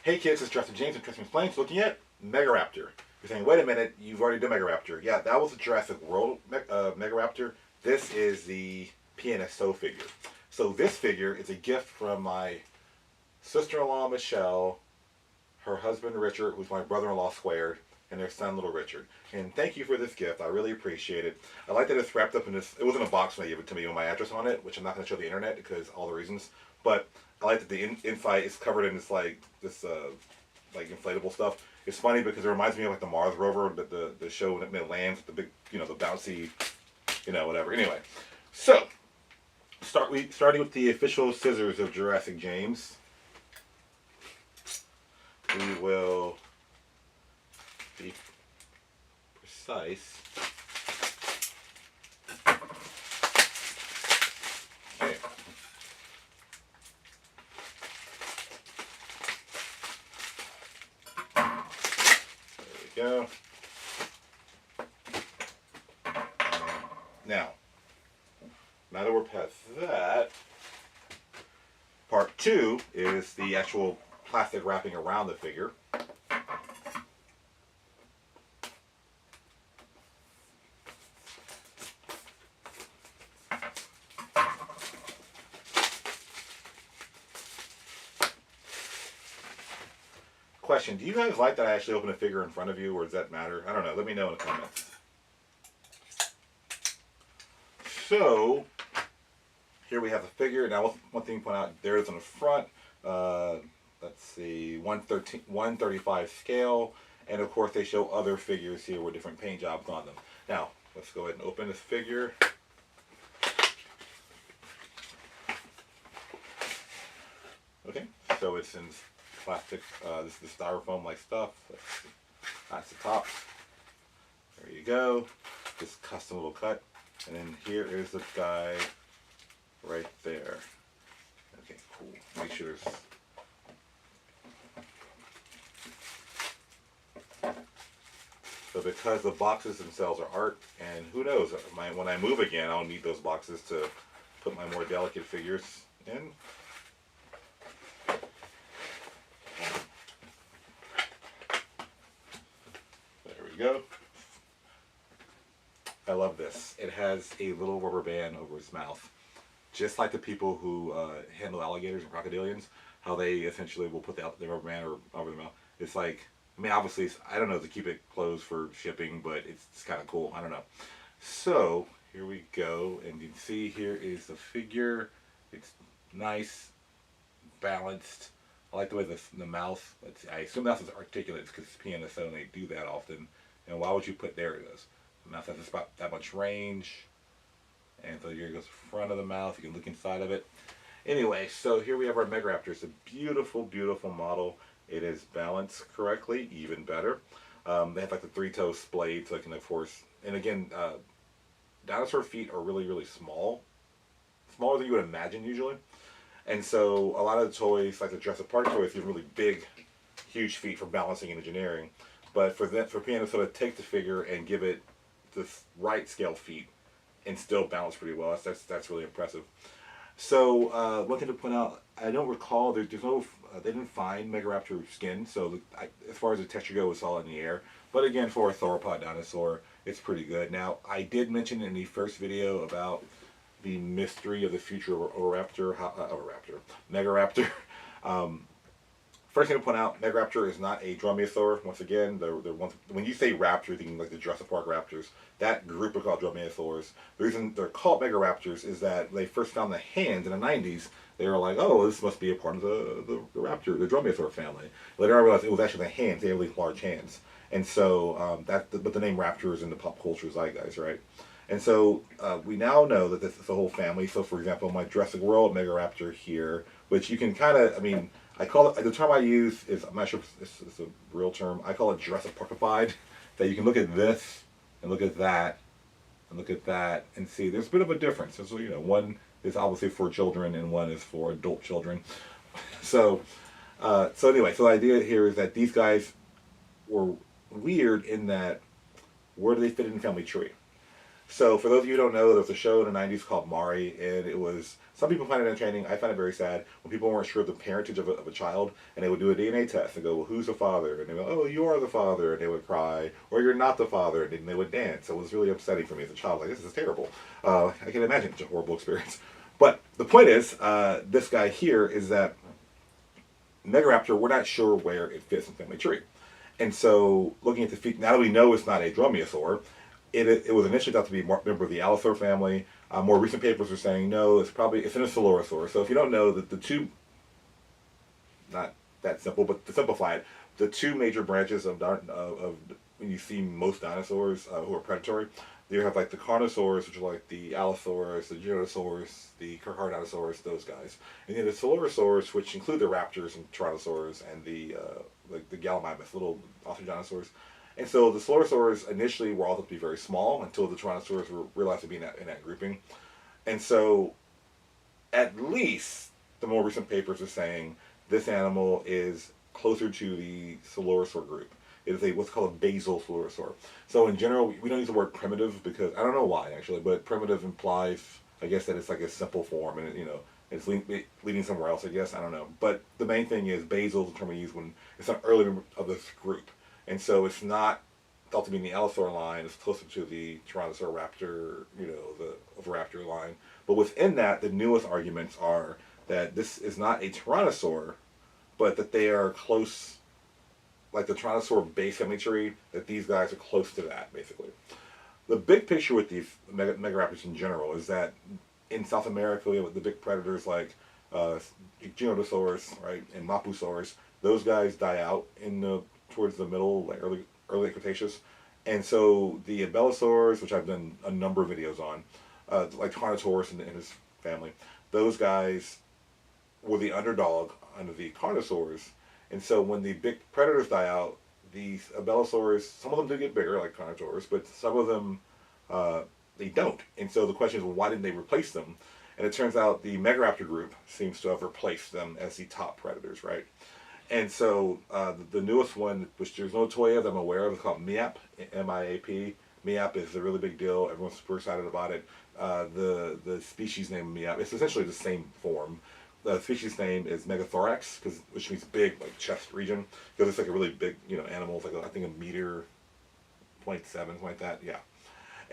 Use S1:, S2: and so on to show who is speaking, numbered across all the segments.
S1: Hey kids, it's Jurassic James and Tristan Explains looking at Megaraptor. You're saying, wait a minute, you've already done Megaraptor. Yeah, that was the Jurassic World Megaraptor. This is the PNSO figure. So this figure is a gift from my sister-in-law Michelle, her husband Richard, who's my brother-in-law squared, and their son Little Richard. And thank you for this gift. I really appreciate it. I like that it's wrapped up in this. It was in a box when they gave it to me with my address on it, which I'm not going to show the internet because all the reasons. But I like that the inside is covered in this inflatable stuff. It's funny because it reminds me of like the Mars rover, the show when it lands, the big, the bouncy, whatever. Anyway, so starting with the official scissors of Jurassic James. We will be precise. Okay. There we go. Now that we're past that, part two is the actual plastic wrapping around the figure. Question, do you guys like that I actually open a figure in front of you, or does that matter? I don't know. Let me know in the comments. So, here we have the figure. Now, one thing to point out, there is on the front, let's see, 135 scale. And of course, they show other figures here with different paint jobs on them. Now, let's go ahead and open this figure. Okay, so it's in plastic, this is the styrofoam like stuff. That's the top. There you go. This custom little cut. And then here is the guy right there. Okay, cool. Make sure there's... So because the boxes themselves are art, and who knows, when I move again, I'll need those boxes to put my more delicate figures in. There we go. I love this. It has a little rubber band over its mouth. Just like the people who handle alligators and crocodilians, how they essentially will put the rubber band over their mouth. It's like, I mean, obviously, I don't know, to keep it closed for shipping, but it's kind of cool. I don't know. So, here we go. And you can see here is the figure. It's nice, balanced. I like the way the mouth, I assume the mouth is articulate because it's PNSO and they do that often. And why would you put, there it is. The mouth has just about that much range. And so here goes the front of the mouth. You can look inside of it. Anyway, so here we have our Megaraptor. It's a beautiful, beautiful model. It is balanced correctly, even better. They have like the three-toe splayed, so it can, of course, and again, dinosaur feet are really, really small. Smaller than you would imagine usually. And so a lot of the toys, like the Jurassic Park toys, give really big, huge feet for balancing and engineering. But for PNSO to take the figure and give it the right scale feet and still balance pretty well, that's really impressive. So one thing to point out, I don't recall, there's no, they didn't find Megaraptor skin, so as far as the texture goes, it's all in the air. But again, for a sauropod dinosaur, it's pretty good. Now, I did mention in the first video about the mystery of the future Megaraptor. First thing to point out, Megaraptor is not a dromaeosaur. Once again, when you say raptor, you're thinking like the Jurassic Park raptors. That group are called dromaeosaurs. The reason they're called Megaraptors is that they first found the hands in the 90s. They were like, oh, this must be a part of the raptor, the dromaeosaur family. Later I realized it was actually the hands. They have these large hands. And so, but the name raptor is in the pop culture zeitgeist, right? And so we now know that this is a whole family. So for example, my Jurassic World Megaraptor here, which you can kind of, I mean, I call it, the term I use is, I'm not sure if it's a real term, I call it Jurassic Parkified. That you can look at this, and look at that, and look at that, and see there's a bit of a difference. So, one is obviously for children, and one is for adult children. So, anyway, so the idea here is that these guys were weird in that, where do they fit in the family tree? So for those of you who don't know, there was a show in the '90s called Mari, and it was, some people find it entertaining. I find it very sad when people weren't sure of the parentage of a child, and they would do a DNA test and go, "Well, who's the father?" And they go, "Oh, you are the father," and they would cry, or "You're not the father," and then they would dance. So it was really upsetting for me as a child. Like, this is terrible. I can imagine it's a horrible experience. But the point is, this guy here is that Megaraptor, we're not sure where it fits in the family tree. And so, looking at the feet, now that we know it's not a dromaeosaur, it was initially thought to be a member of the Allosaur family. More recent papers are saying no, it's in a Coelurosaur. So if you don't know, the two, not that simple, but to simplify it, the two major branches of when you see most dinosaurs who are predatory, you have like the Carnosaurs, which are like the Allosaurus, the Gyranosaurs, the Carcharodontosaurus, those guys, and then the Coelurosaurs, which include the raptors and Tyrannosaurs and the like the Gallimimus, little osteodontsaurs. And so the Coelurosaurs initially were all thought to be very small until the Tyrannosaurs were realized to be in that grouping. And so at least the more recent papers are saying this animal is closer to the Coelurosaur group. It is what's called a basal Coelurosaur. So in general, we don't use the word primitive because I don't know why actually, but primitive implies, I guess, that it's like a simple form and it's leading somewhere else. I guess I don't know. But the main thing is basal is the term we use when it's an early member of this group, and so it's not thought to be in the Allosaur line. It's closer to the Tyrannosaur raptor, the raptor line. But within that, the newest arguments are that this is not a Tyrannosaur, but that they are close, like the Tyrannosaur base family tree, that these guys are close to that, basically. The big picture with these Megaraptors in general is that in South America, with the big predators like Giganotosaurus, right, and Mapusaurus, those guys die out towards the middle, like early Cretaceous. And so the Abelisaurs, which I've done a number of videos on, like Carnotaurus and his family, those guys were the underdog under the Carnosaurs. And so when the big predators die out, these Abelisaurs, some of them do get bigger, like Carnotaurus, but some of them they don't. And so the question is, well, why didn't they replace them? And it turns out the Megaraptor group seems to have replaced them as the top predators, right? And so the newest one, which there's no toy of that I'm aware of, is called MIAP, M-I-A-P. MIAP is a really big deal. Everyone's super excited about it. The species name MIAP, it's essentially the same form. The species name is Megathorax, which means big, like chest region, because it's like a really big, animal. It's like I think a meter, 0.7, something like that. Yeah.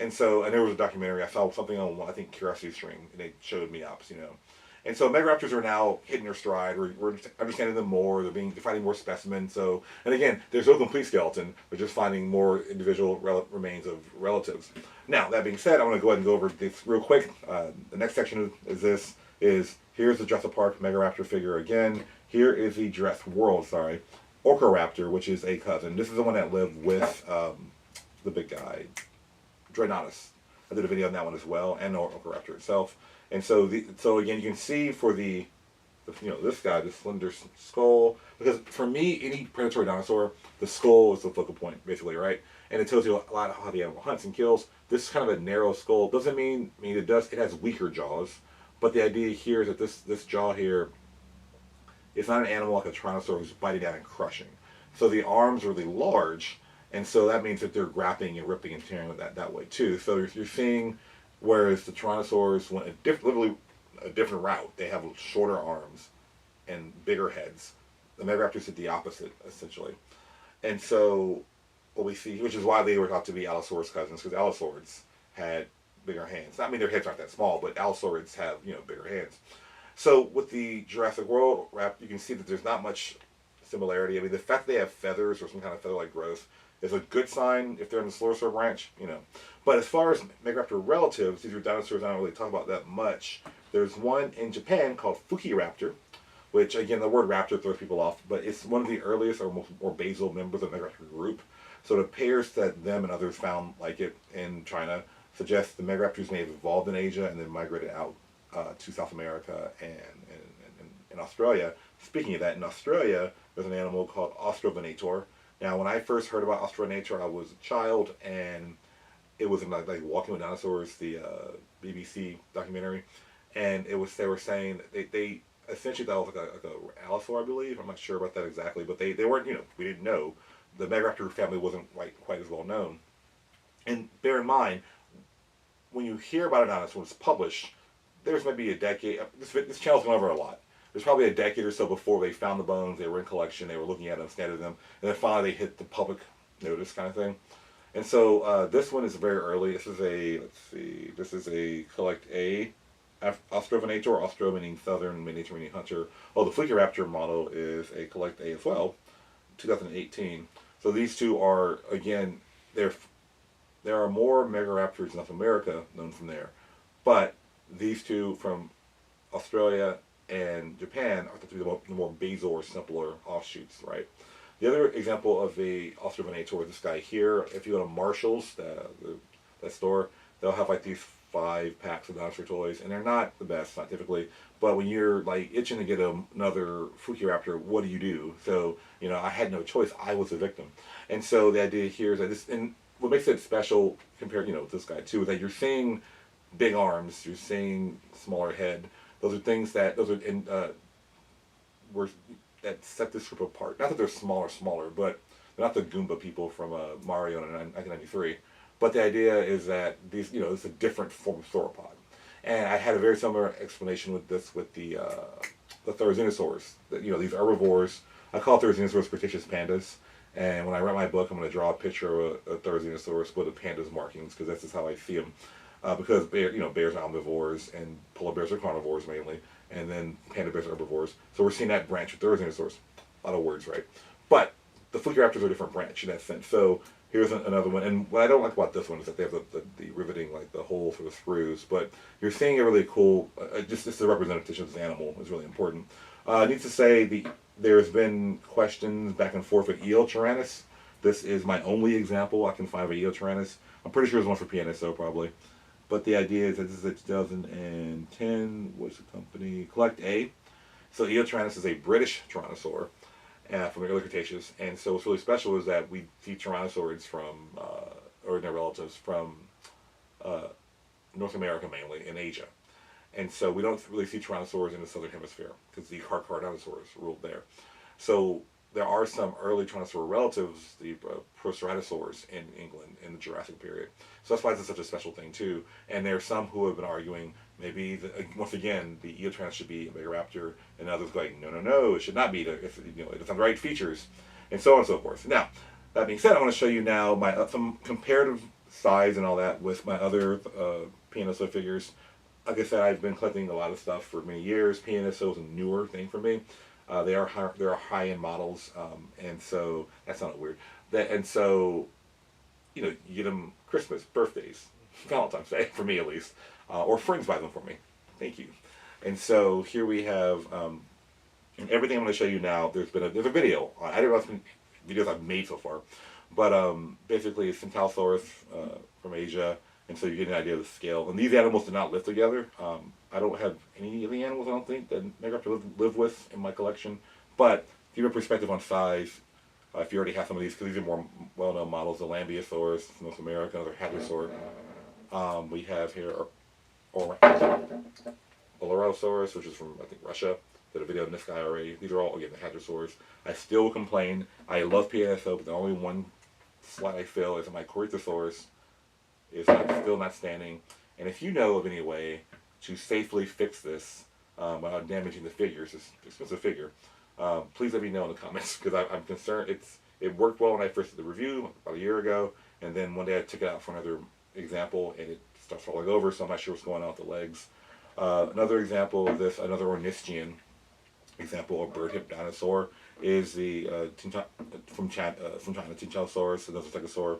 S1: And so, and there was a documentary, I saw something on, I think, Curiosity Stream, and they showed MIAPs, And so Megaraptors are now hitting their stride. We're understanding them more. They're finding more specimens. So, and again, there's no complete skeleton. We're just finding more individual remains of relatives. Now, that being said, I want to go ahead and go over this real quick. The next section is here's the Jurassic Park Megaraptor figure again. Here is the Jurassic World, Orcoraptor, which is a cousin. This is the one that lived with the big guy, Dreadnoughtus. I did a video on that one as well, and the Orcoraptor itself. And so, again, you can see for this guy, the slender skull, because for me, any predatory dinosaur, the skull is the focal point, basically, right? And it tells you a lot of how the animal hunts and kills. This is kind of a narrow skull. Doesn't mean it has weaker jaws, but the idea here is that this jaw here, it's not an animal like a Tyrannosaur who's biting down and crushing. So the arms are really large, and so that means that they're grappling and ripping and tearing with that way too. So you're seeing, whereas the Tyrannosaurs went literally a different route. They have shorter arms and bigger heads. The Megaraptors did the opposite, essentially. And so what we see, which is why they were thought to be Allosaurus cousins, because Allosaurs had bigger hands. I mean, their heads aren't that small, but Allosaurids have, bigger hands. So with the Jurassic World raptor, you can see that there's not much similarity. I mean, the fact that they have feathers or some kind of feather-like growth is a good sign if they're in the Coelurosaur branch, But as far as Megaraptor relatives, these are dinosaurs I don't really talk about that much. There's one in Japan called Fukiraptor, which, again, the word raptor throws people off, but it's one of the earliest or more basal members of the Megaraptor group. So the pairs that them and others found like it in China suggest the Megaraptors may have evolved in Asia and then migrated out to South America and Australia. Speaking of that, in Australia, there's an animal called Austrovenator. Now, when I first heard about Austrovenator, I was a child, and it was in like Walking with Dinosaurs, the BBC documentary, and they were saying that they essentially thought it was like a Allosaur, I believe. I'm not sure about that exactly, but they weren't, we didn't know. The Megaraptor family wasn't quite as well known. And bear in mind, when you hear about a dinosaur when it's published, there's maybe a decade. This channel's gone over a lot. There's probably a decade or so before they found the bones, they were in collection, they were looking at them, studying them, and then finally they hit the public notice kind of thing. And so this one is very early. This is a, let's see, this is a Collect A Ostrovinator, Ostro meaning southern Mediterranean hunter. Oh, the Raptor model is a Collect A as well, 2018. So these two are, again, there are more Megaraptors in North America known from there, but these two from Australia and Japan are thought to be the more basal or simpler offshoots, right? The other example of the Ostrovinator is this guy here. If you go to Marshall's, that store, they'll have like these 5 packs of dinosaur toys, and they're not the best scientifically, but when you're like itching to get another Raptor, what do? So, you know, I had no choice. I was the victim. And so the idea here is that this, and what makes it special compared, you know, with this guy too, is that you're seeing big arms, you're seeing smaller head. Those are things that, were, that set this group apart. Not that they're smaller, but they're not the Goomba people from Mario in 1993. But the idea is that these, you know, it's a different form of sauropod. And I had a very similar explanation with this with the Therizinosaurs. You know, these herbivores. I call Therizinosaurs Cretaceous pandas. And when I write my book, I'm going to draw a picture of a Therizinosaurus with a panda's markings, because that's just how I see them. Because bears are omnivores and polar bears are carnivores mainly, and then panda bears are herbivores. So we're seeing that branch with Therizinosaurs. A lot of words, right? But the Raptors are a different branch in that sense. So here's another one. And what I don't like about this one is that they have the riveting, like the hole for the screws. But you're seeing a really cool, just the representation of this animal is really important. Needs to say, there's been questions back and forth with Eotyrannus. This is my only example I can find of Eotyrannus. I'm pretty sure there's one for PNSO probably. But the idea is that this is a 2010, what's the company? Collect A. So Eotyrannus is a British tyrannosaur from the early Cretaceous. And so what's really special is that we see tyrannosaurids from, or their relatives from North America mainly, and Asia. And so we don't really see tyrannosaurs in the southern hemisphere, because the Harcar dinosaurs ruled there. So there are some early tyrannosaur relatives, the Proceratosaurs in England in the Jurassic period. So that's why this is such a special thing too. And there are some who have been arguing maybe, once again, the Eotyrannus should be a Megaraptor, and others going, no, it should not be. It doesn't have the right features, and so on and so forth. Now, that being said, I want to show you now my some comparative size and all that with my other PNSO figures. Like I said, I've been collecting a lot of stuff for many years. PNSO is a newer thing for me. They are high-end models, and so that's not weird. And so, you know, you get them Christmas, birthdays, Valentine's Day, for me at least, or friends buy them for me. Thank you. And so here we have and everything I'm going to show you now. There's a video. I don't know if videos I've made so far, but basically it's Centaurosaurus from Asia. And so you get an idea of the scale. And these animals did not live together. I don't have any of the animals, I don't think, that Megaraptor live with in my collection. But to give you a perspective on size, if you already have some of these, because these are more well-known models, the Lambeosaurus from North America, another Hadrosaur. We have here Olorosaurus, which is from, I think, Russia. Did a video on this guy already. These are all, again, the Hadrosaurs. I still complain. I love PNSO, but the only one slight I feel is that my Corythosaurus is still not standing. And if you know of any way to safely fix this without damaging the figures, this expensive figure, please let me know in the comments, because I'm concerned. It worked well when I first did the review about a year ago, and then one day I took it out for another example and it starts falling over, so I'm not sure what's going on with the legs. Another example of this, another Ornithian example of bird hip dinosaur, is the from China, Tinchalosaurus, another Stegosaur.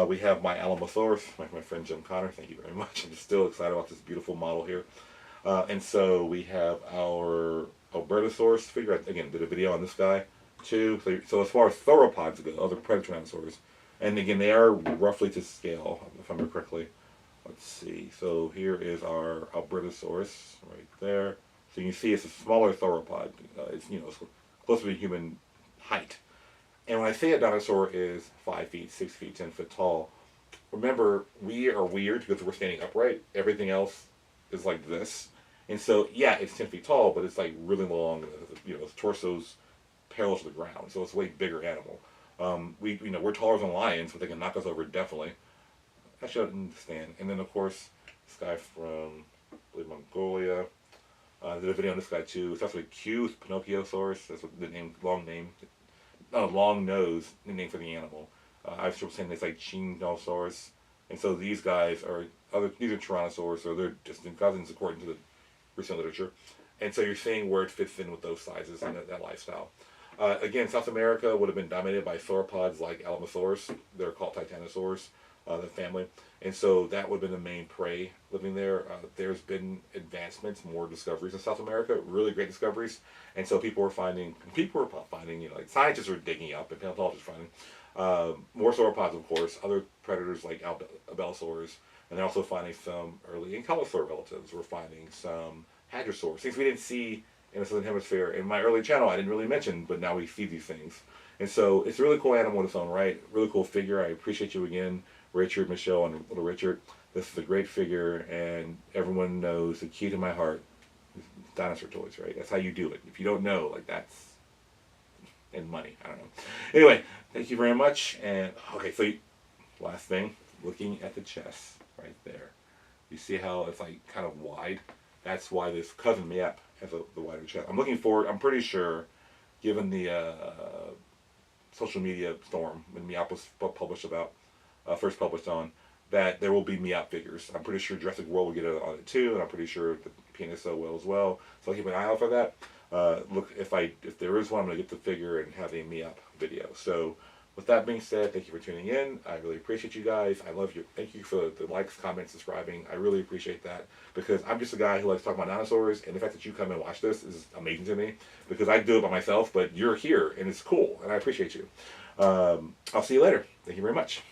S1: We have my Alamosaurus, my friend Jim Connor. Thank you very much. I'm still excited about this beautiful model here. And so we have our Albertosaurus figure. I, again, did a video on this guy too. So as far as sauropods go, other predator dinosaurs, and again, they are roughly to scale, if I remember correctly. Let's see. So here is our Albertosaurus right there. So you can see it's a smaller sauropod. It's, you know, it's closer to human height. And when I say a dinosaur is 5 feet, 6 feet, 10 foot tall, remember, we are weird because we're standing upright. Everything else is like this. And so, yeah, it's 10 feet tall, but it's like really long. You know, its torso's parallel to the ground. So it's a way bigger animal. We're taller than lions, but they can knock us over definitely. I showed it in the stand. And then, of course, this guy from, I believe, Mongolia. I did a video on this guy too. It's actually Q, Pinocchiosaurus. That's what the name, long name. Long nose, the name for the animal. I was saying it's like Chinosaurus. And so these guys are these are Tyrannosaurs, or they're distant cousins according to the recent literature. And so you're seeing where it fits in with those sizes and that lifestyle. Again, South America would have been dominated by sauropods like Alamosaurus. They're called Titanosaurs, the family. And so that would have been the main prey living there. There's been advancements, more discoveries in South America, really great discoveries. And so people were finding, like scientists were digging up and paleontologists finding more sauropods, of course, other predators like Albelosaurs, and they're also finding some early ankylosaur relatives. We're finding some hadrosaurs, things we didn't see in the Southern Hemisphere. In my early channel, I didn't really mention, but now we see these things. And so it's a really cool animal in its own right, really cool figure. I appreciate you again, Richard, Michelle, and little Richard. This is a great figure, and everyone knows the key to my heart is dinosaur toys, right? That's how you do it. If you don't know, like that's, and money, I don't know. Anyway, thank you very much. And okay, so last thing, looking at the chest right there. You see how it's like kind of wide? That's why this cousin Miep has the wider chest. I'm looking forward, I'm pretty sure, given the social media storm when Miep was published about, first published on, that there will be Miep figures. I'm pretty sure Jurassic World will get it on it too, and I'm pretty sure the PNSO will as well. So I'll keep an eye out for that. Look, if there is one, I'm going to get the figure and have a Miep video. So with that being said, thank you for tuning in. I really appreciate you guys. I love you. Thank you for the likes, comments, subscribing. I really appreciate that, because I'm just a guy who likes to talk about dinosaurs, and the fact that you come and watch this is amazing to me, because I do it by myself, but you're here, and it's cool, and I appreciate you. I'll see you later. Thank you very much.